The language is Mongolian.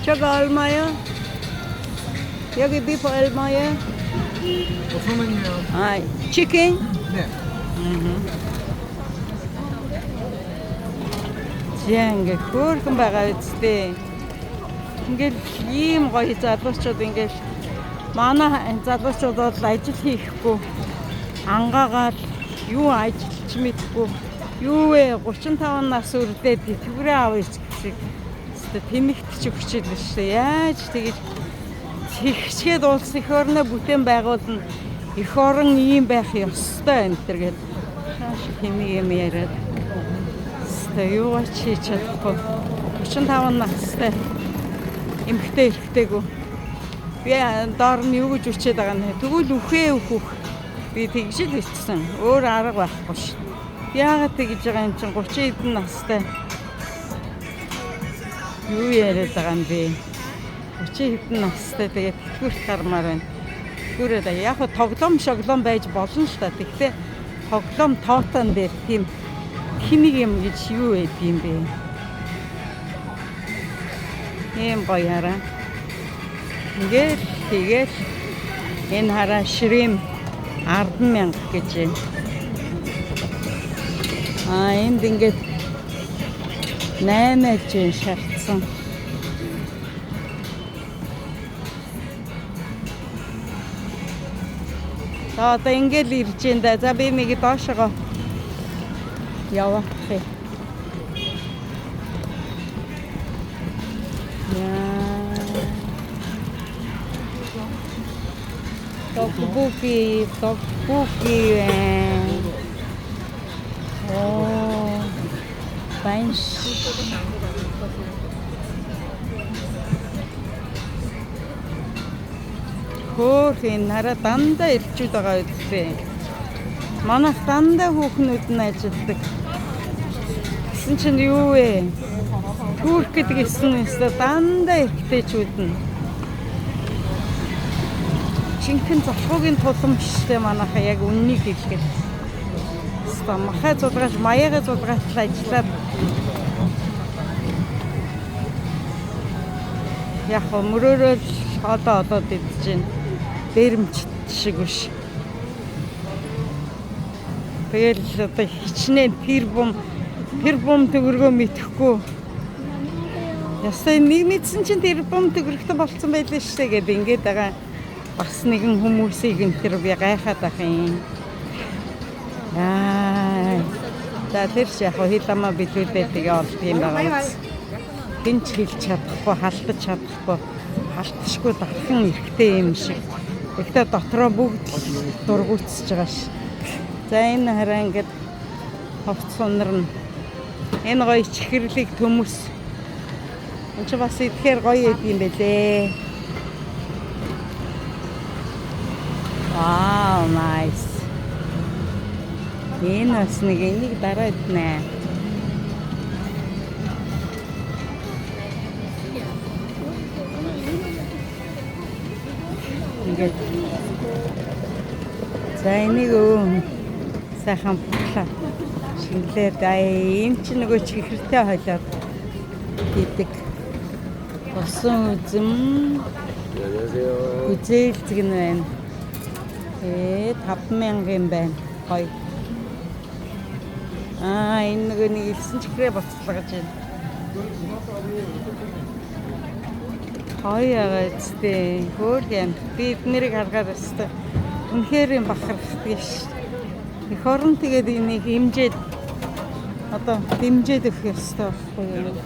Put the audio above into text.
저거 얼마요? 여기 비프 얼마요? 5,000원이요. 아, 치킨? 네. Ингээ хөөрхөн байгаа үстэй. Ингээл ийм гоё залуучууд ингээл манай залуучууд бол ажил хийхгүй ангаагаад юу ажиллаж мэдгүй юу вэ 35 нас үрдээд төврээ авъя гэж тэмэгтч өгчил л шүү. Яаж тэгэж тэгчгээд улс их орны бүтээн байгуулна. Их орон ийм байх ёстой энэ төр гээд хааш хэмээ юм яриад. Юу ч хийж чадахгүй. 35 настай эмэгтэй эрэгтэйгүү. Би доор нь юу гэж үчээд байгаа нэ. Тэгвэл үхээ өөхөх. Би тэгж л ичсэн. Өөр арга байхгүй ш. Яагаад тэгж байгаа юм чин 30 хэдэн настай. Юу яриад байгаа юм бэ? 30 хэдэн настай тэгээд тэтгэврт гармаар байна. Тэтгэврээд яг хөө тоглоом шоглоом байж болно ш та. Тэгтээ тоглоом тоотон дээр тийм хинийг юм гэж юу байд юм бэ? Ийм гоё хараа. Ингээл тэгээд энэ хараа ширим 10,000 гэж байна. Энд ингээд 8 жин шаардсан. Одоо ингээд ирж байна да. За би нэг доошоо явах юм. 떡볶이. Оо. Банш. Хөөхөн хараа дандаа ирчүүд байгаа үстэй. Манайх дандаа хүүхнүүд нь ажилладаг. Гэсэн чинь юу вэ? Түүх гэдэг эсэн өстө дандаа эргэжүүд нь. Шинхэн залхуугийн тулам шиштэй манайхаа яг үннийг хэлгээд. Өстө махаа зулгаж, маягаа зулгаж ажиллаад. Яг мөрөөрөө олоод идэж байна. Дээрэмч шиг биш. Тэгэл одоо хичнээн тэр бум төгрөгөө мэдхгүй. Ясаа нэг мэдсэн чинь тэр бум төгрөгтэй болцсон байлээ шүү дээ гэдэг ингээд байгаа. Бас нэгэн хүмүүсийг энэ тэр би гайхаад ах юм. За тэр яг хилама бидлүүдээ тэгээ олд юм байгаа. Гинч хэлж чадахгүй, халтаж чадахгүй, халтшгүй дахин эрэхтэй юм шиг. Гэхдээ дотроо бүгд дургуутсаж байгаа ш. За энэ хараа ингээд ховц сунарна. Энэ гоё чихэрлэг төмөс. Энд чи бас идэхээр гоё юм бэлээ. Вау, nice. Энэ бас нэг энийг дараа иднэ. Ингээд. За энийг сайхан бутлаа. Шингэлээд ийм ч нөгөө чихэртэй хойлоод хийдэг. Усан үзэм. Үзээлцэг нь байна. 5,000 юм байна. Гоё. Энэ нөгөө нэг илсэн чихрээ боцлогож байна. Гоё яагаад хөөр юм. Би эднэрийг харахаар өстой. Үнэхээр юм бахархдаг ш. Их орон тэгээд энийг хэмжээд одоо дэмжээд өгөх ёстой байхгүй юу?